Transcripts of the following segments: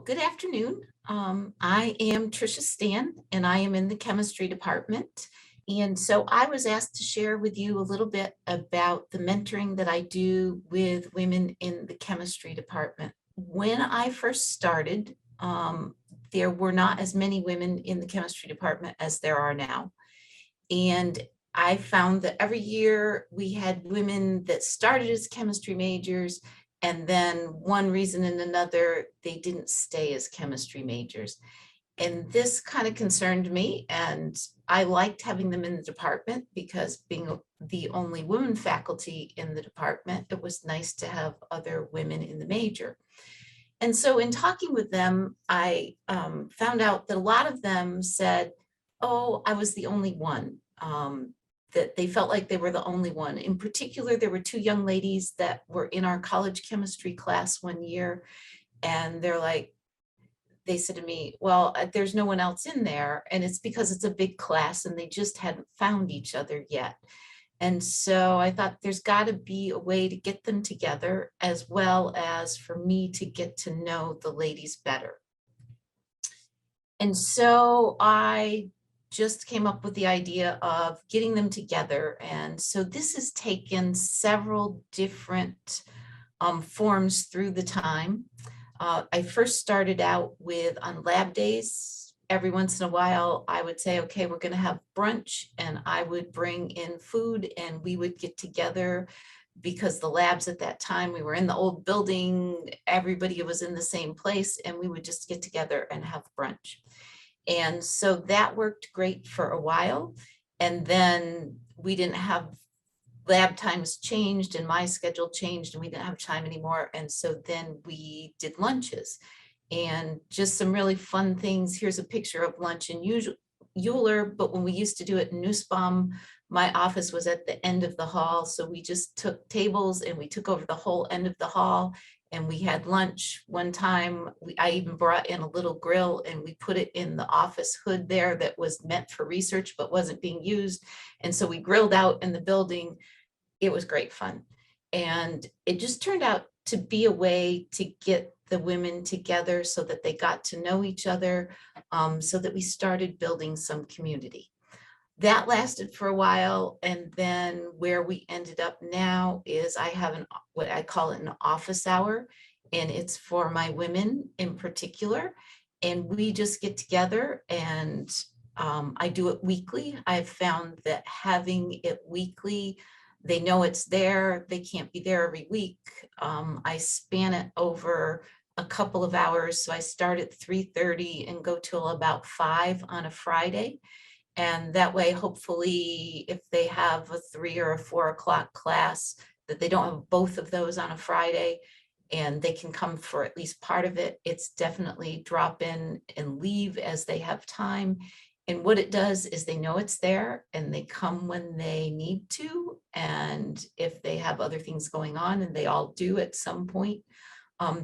Good afternoon. I am Tricia Stan, and I am in the chemistry department. And so I was asked to share with you a little bit about the mentoring that I do with women in the chemistry department. When I first started, there were not as many women in the chemistry department as there are now. And I found that every year we had women that started as chemistry majors, and then one reason and another, they didn't stay as chemistry majors. And this kind of concerned me, and I liked having them in the department because being the only woman faculty in the department, it was nice to have other women in the major. And so in talking with them, I found out that a lot of them said, oh, I was the only one, that they felt like they were the only one. In particular, there were two young ladies that were in our college chemistry class one year, and they said to me, well, there's no one else in there, and it's because it's a big class and they just hadn't found each other yet. And so I thought there's got to be a way to get them together, as well as for me to get to know the ladies better. And so I just came up with the idea of getting them together. And so this has taken several different forms through the time. I first started out with on lab days. Every once in a while, I would say, okay, we're going to have brunch, and I would bring in food and we would get together because the labs at that time, we were in the old building, everybody was in the same place, and we would just get together and have brunch. And so that worked great for a while. And then we didn't have lab times changed and my schedule changed and we didn't have time anymore. And so then we did lunches and just some really fun things. Here's a picture of lunch in Euler, but when we used to do it in Nussbaum, my office was at the end of the hall. So we just took tables and we took over the whole end of the hall and we had lunch. One time I even brought in a little grill and we put it in the office hood there that was meant for research but wasn't being used. And so we grilled out in the building. It was great fun. And it just turned out to be a way to get the women together so that they got to know each other, so that we started building some community. That lasted for a while. And then where we ended up now is I have what I call an office hour, and it's for my women in particular. And we just get together and I do it weekly. I've found that having it weekly, they know it's there. They can't be there every week. I span it over a couple of hours. So I start at 3:30 and go till about 5 on a Friday. And that way, hopefully, if they have a 3 or a 4 o'clock class, that they don't have both of those on a Friday and they can come for at least part of it. It's definitely drop in and leave as they have time. And what it does is they know it's there and they come when they need to. And if they have other things going on, and they all do at some point,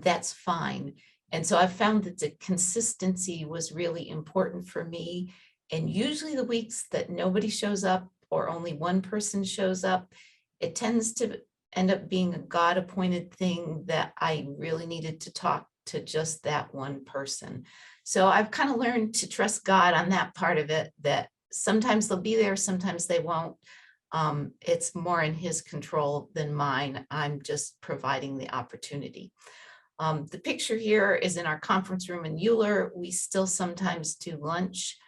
that's fine. And so I've found that the consistency was really important for me. And usually the weeks that nobody shows up or only one person shows up, it tends to end up being a God-appointed thing that I really needed to talk to just that one person. So I've kind of learned to trust God on that part of it, that sometimes they'll be there, sometimes they won't. It's more in his control than mine. I'm just providing the opportunity. The picture here is in our conference room in Euler. We still sometimes do lunch.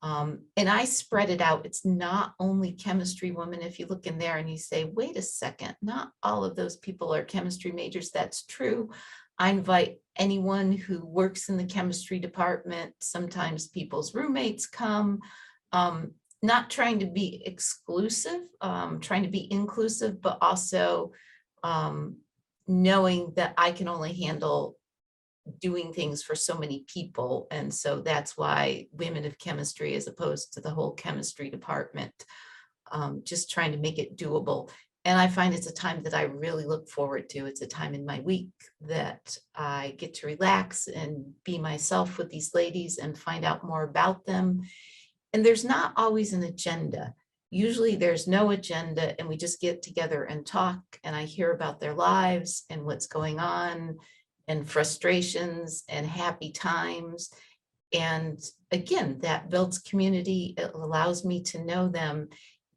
And I spread it out. It's not only chemistry women. If you look in there and you say, wait a second, not all of those people are chemistry majors. That's true. I invite anyone who works in the chemistry department. Sometimes people's roommates come, not trying to be exclusive, trying to be inclusive, but also knowing that I can only handle doing things for so many people. And so that's why women of chemistry, as opposed to the whole chemistry department, just trying to make it doable. And I find it's a time that I really look forward to. It's a time in my week that I get to relax and be myself with these ladies and find out more about them. And there's not always an agenda. Usually there's no agenda and we just get together and talk, and I hear about their lives and what's going on and frustrations and happy times. And again, that builds community. It allows me to know them.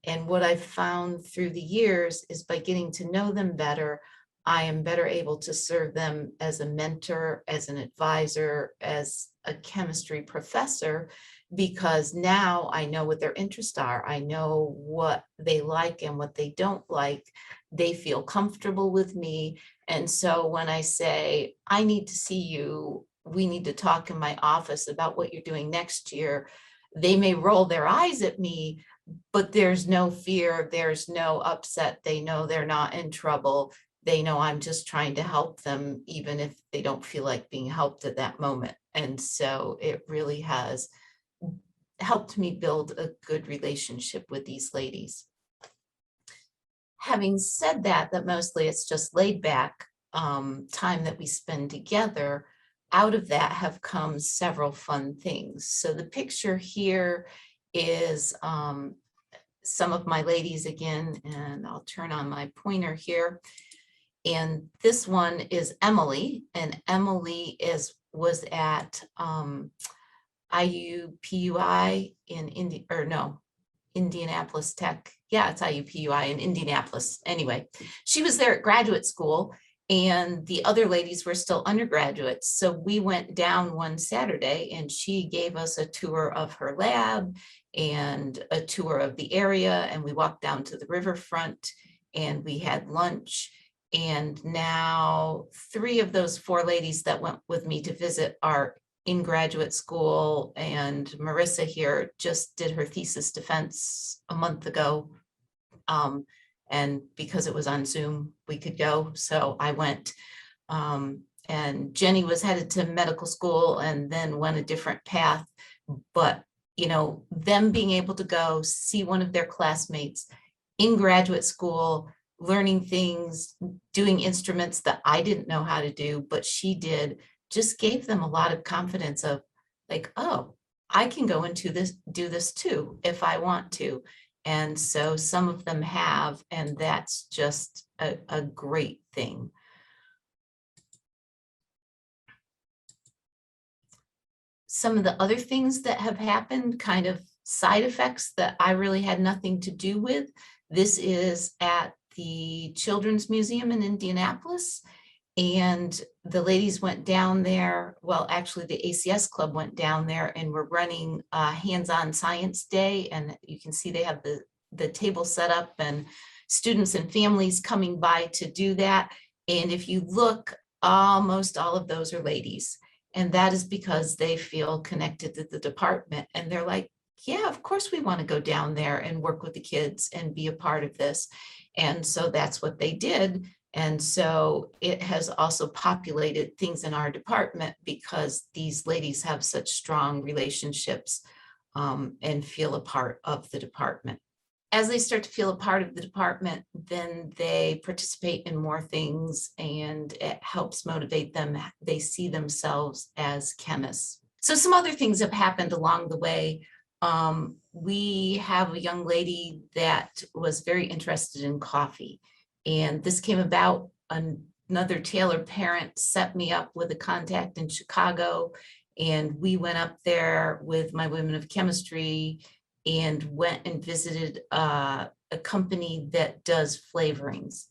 And what I've found through the years is by getting to know them better, I am better able to serve them as a mentor, as an advisor, as a chemistry professor, because now I know what their interests are. I know what they like and what they don't like. They feel comfortable with me. And so when I say, I need to see you, we need to talk in my office about what you're doing next year, they may roll their eyes at me, but there's no fear, there's no upset. They know they're not in trouble. They know I'm just trying to help them, even if they don't feel like being helped at that moment. And so it really has helped me build a good relationship with these ladies. Having said that, that mostly it's just laid back time that we spend together. Out of that have come several fun things. So the picture here is some of my ladies again, and I'll turn on my pointer here. And this one is Emily, and Emily was at IUPUI in Indianapolis Tech. Yeah, it's IUPUI in Indianapolis. Anyway, she was there at graduate school, and the other ladies were still undergraduates. So we went down one Saturday and she gave us a tour of her lab and a tour of the area. And we walked down to the riverfront and we had lunch. And now 3 of those 4 ladies that went with me to visit are in graduate school. And Marissa here just did her thesis defense a month ago. And because it was on Zoom, we could go. So I went. And Jenny was headed to medical school and then went a different path. But, you know, them being able to go see one of their classmates in graduate school, learning things, doing instruments that I didn't know how to do, but she did, just gave them a lot of confidence of like, oh, I can go into this, do this too, if I want to. And so some of them have, and that's just a great thing. Some of the other things that have happened, kind of side effects that I really had nothing to do with. This is at the Children's Museum in Indianapolis. And the ladies went down there. Well, actually the ACS club went down there and we're running a hands-on science day. And you can see they have the table set up and students and families coming by to do that. And if you look, almost all of those are ladies. And that is because they feel connected to the department. And they're like, yeah, of course we want to go down there and work with the kids and be a part of this. And so that's what they did. And so it has also populated things in our department because these ladies have such strong relationships and feel a part of the department. As they start to feel a part of the department, then they participate in more things and it helps motivate them. They see themselves as chemists. So some other things have happened along the way. We have a young lady that was very interested in coffee. And this came about, another Taylor parent set me up with a contact in Chicago. And we went up there with my women of chemistry and went and visited a company that does flavorings.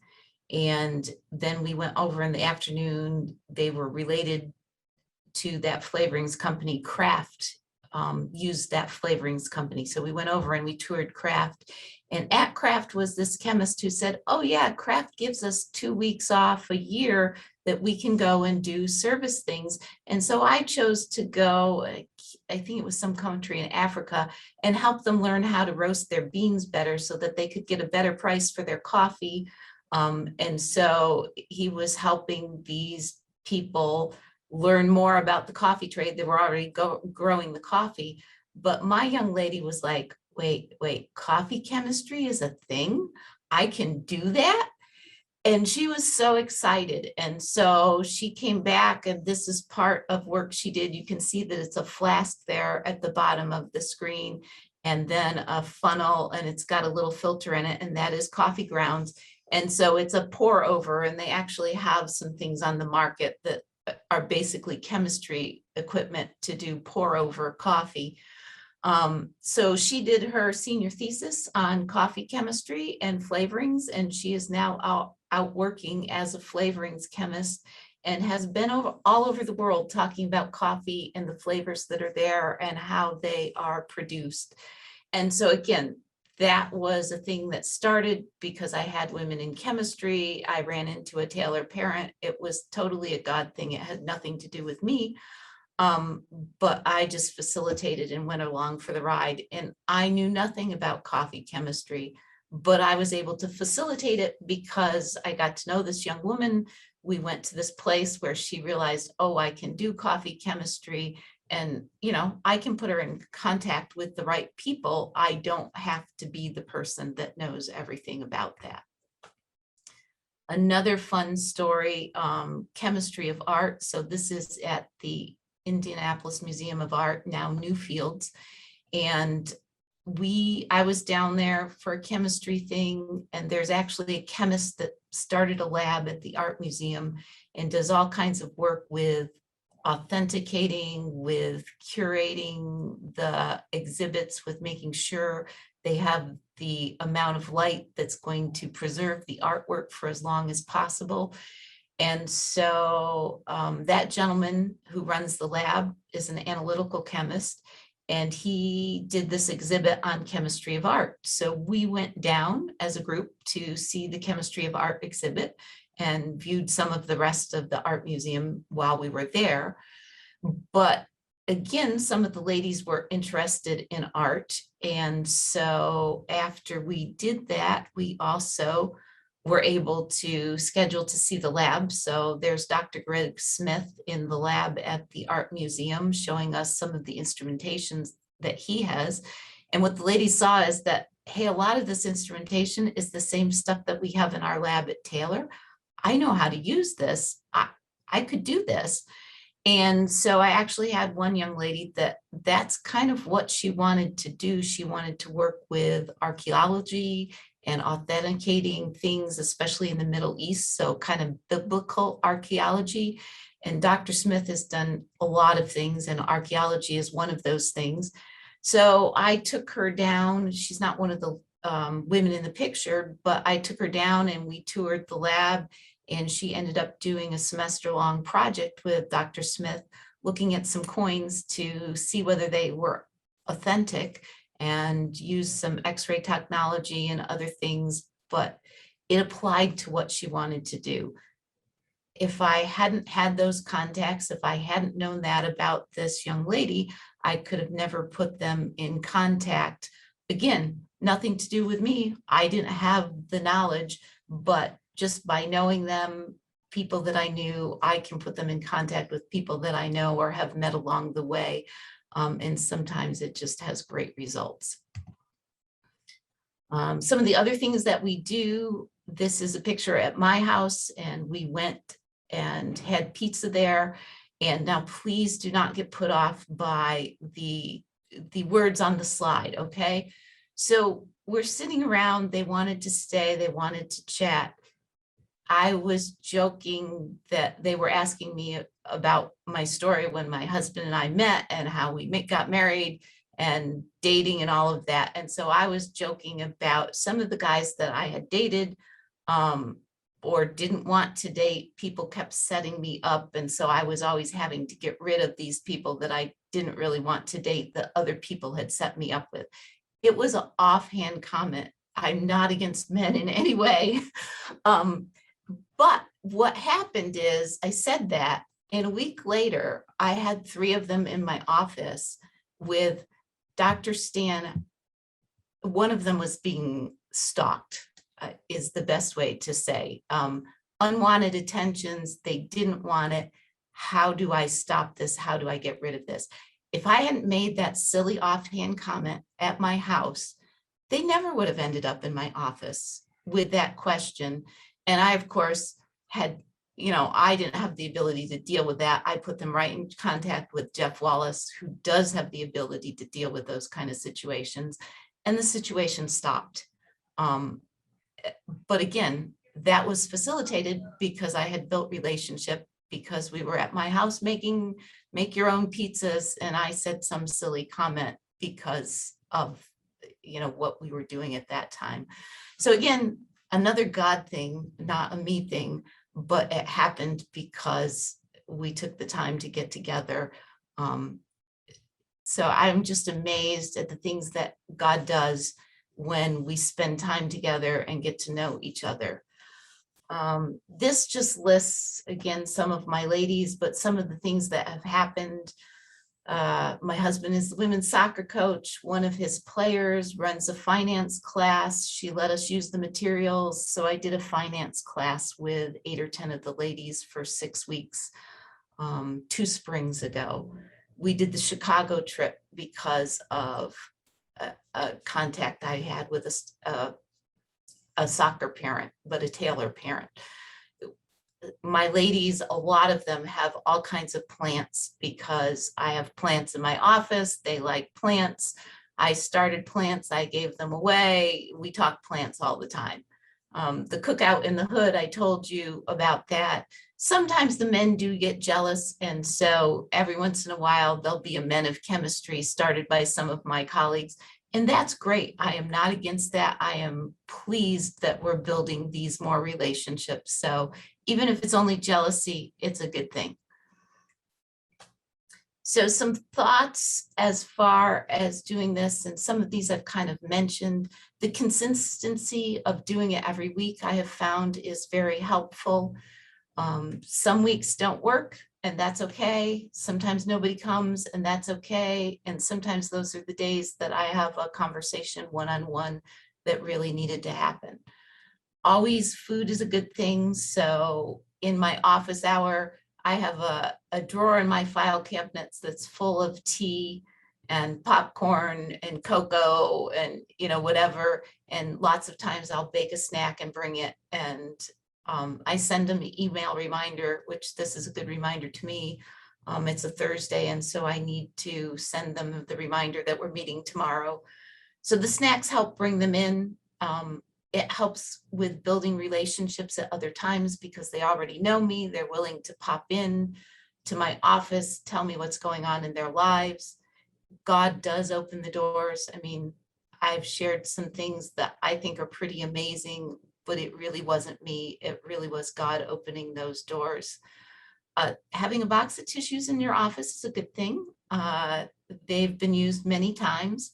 And then we went over in the afternoon. They were related to that flavorings company, Kraft, used that flavorings company. So we went over and we toured Kraft. And at Kraft was this chemist who said, oh yeah, Kraft gives us 2 weeks off a year that we can go and do service things. And so I chose to go, I think it was some country in Africa, and help them learn how to roast their beans better so that they could get a better price for their coffee. And so he was helping these people learn more about the coffee trade. They were already growing the coffee. But my young lady was like, wait, coffee chemistry is a thing? I can do that? And she was so excited. And so she came back, and this is part of work she did. You can see that it's a flask there at the bottom of the screen, and then a funnel, and it's got a little filter in it, and that is coffee grounds. And so it's a pour over, and they actually have some things on the market that are basically chemistry equipment to do pour over coffee. So she did her senior thesis on coffee chemistry and flavorings, and she is now out working as a flavorings chemist and has been all over the world talking about coffee and the flavors that are there and how they are produced. And so again, that was a thing that started because I had women in chemistry. I ran into a Taylor parent. It was totally a God thing. It had nothing to do with me. But I just facilitated and went along for the ride. And I knew nothing about coffee chemistry, but I was able to facilitate it because I got to know this young woman. We went to this place where she realized, oh, I can do coffee chemistry, and I can put her in contact with the right people. I don't have to be the person that knows everything about that. Another fun story, chemistry of art. So this is at the Indianapolis Museum of Art, now Newfields. And I was down there for a chemistry thing, and there's actually a chemist that started a lab at the art museum and does all kinds of work with authenticating, with curating the exhibits, with making sure they have the amount of light that's going to preserve the artwork for as long as possible. And so that gentleman who runs the lab is an analytical chemist, and he did this exhibit on chemistry of art. So we went down as a group to see the chemistry of art exhibit and viewed some of the rest of the art museum while we were there. But again, some of the ladies were interested in art. And so after we did that, we also were able to schedule to see the lab. So there's Dr. Greg Smith in the lab at the Art Museum showing us some of the instrumentations that he has. And what the ladies saw is that, hey, a lot of this instrumentation is the same stuff that we have in our lab at Taylor. I know how to use this. I could do this. And so I actually had one young lady that's kind of what she wanted to do. She wanted to work with archaeology and authenticating things, especially in the Middle East, so kind of biblical archaeology. And Dr. Smith has done a lot of things, and archaeology is one of those things. So I took her down. She's not one of the women in the picture, but I took her down and we toured the lab, and she ended up doing a semester-long project with Dr. Smith, looking at some coins to see whether they were authentic, and use some X-ray technology and other things, but it applied to what she wanted to do. If I hadn't had those contacts, if I hadn't known that about this young lady, I could have never put them in contact. Again, nothing to do with me. I didn't have the knowledge, but just by knowing them, people that I knew, I can put them in contact with people that I know or have met along the way. And sometimes it just has great results. Some of the other things that we do, this is a picture at my house, and we went and had pizza there. And now please do not get put off by the words on the slide, okay? So we're sitting around, they wanted to stay, they wanted to chat. I was joking that they were asking me about my story when my husband and I met and how we got married and dating and all of that. And so I was joking about some of the guys that I had dated or didn't want to date. People kept setting me up. And so I was always having to get rid of these people that I didn't really want to date that other people had set me up with. It was an offhand comment. I'm not against men in any way. But what happened is I said that, and a week later, I had 3 of them in my office with Dr. Stan. One of them was being stalked, is the best way to say. Unwanted attentions, they didn't want it. How do I stop this? How do I get rid of this? If I hadn't made that silly offhand comment at my house, they never would have ended up in my office with that question. And I, of course, had, I didn't have the ability to deal with that. I put them right in contact with Jeff Wallace, who does have the ability to deal with those kind of situations. And the situation stopped. But again, that was facilitated because I had built relationship because we were at my house making make your own pizzas, and I said some silly comment because of what we were doing at that time. So again, another God thing, not a me thing, but it happened because we took the time to get together. So I'm just amazed at the things that God does when we spend time together and get to know each other. This just lists, again, some of my ladies, but some of the things that have happened. My husband is the women's soccer coach. One of his players runs a finance class. She let us use the materials. So I did a finance class with 8 or 10 of the ladies for 6 weeks, 2 springs ago. We did the Chicago trip because of a contact I had with a soccer parent, but a Taylor parent. My ladies, a lot of them have all kinds of plants because I have plants in my office. They like plants. I started plants. I gave them away. We talk plants all the time. The cookout in the hood, I told you about that. Sometimes the men do get jealous. And so every once in a while, there'll be a men of chemistry started by some of my colleagues. And that's great. I am not against that. I am pleased that we're building these more relationships. So even if it's only jealousy, it's a good thing. So some thoughts as far as doing this, and some of these I've kind of mentioned. The consistency of doing it every week I have found is very helpful. Some weeks don't work, and that's okay. Sometimes nobody comes, and that's okay. And sometimes those are the days that I have a conversation one-on-one that really needed to happen. Always food is a good thing. So in my office hour, I have a drawer in my file cabinets that's full of tea and popcorn and cocoa and whatever. And lots of times I'll bake a snack and bring it. And I send them an email reminder, which this is a good reminder to me. It's a Thursday, and so I need to send them the reminder that we're meeting tomorrow. So the snacks help bring them in. It helps with building relationships at other times because they already know me. They're willing to pop in to my office, tell me what's going on in their lives. God does open the doors. I mean, I've shared some things that I think are pretty amazing, but it really wasn't me. It really was God opening those doors. Having a box of tissues in your office is a good thing. They've been used many times.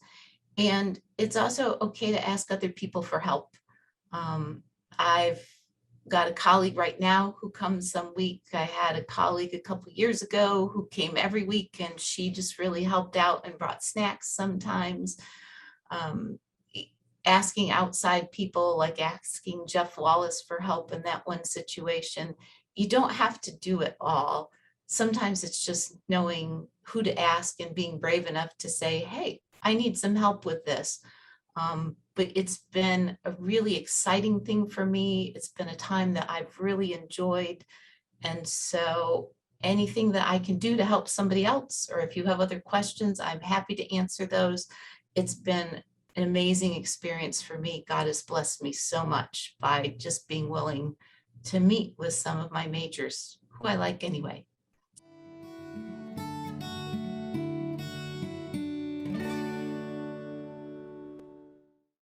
And it's also okay to ask other people for help. I've got a colleague right now who comes some week. I had a colleague a couple years ago who came every week, and she just really helped out and brought snacks sometimes. Asking outside people, like asking Jeff Wallace for help in that one situation. You don't have to do it all. Sometimes it's just knowing who to ask and being brave enough to say, hey, I need some help with this. But it's been a really exciting thing for me. It's been a time that I've really enjoyed. And so anything that I can do to help somebody else, or if you have other questions, I'm happy to answer those. It's been an amazing experience for me. God has blessed me so much by just being willing to meet with some of my majors, who I like anyway.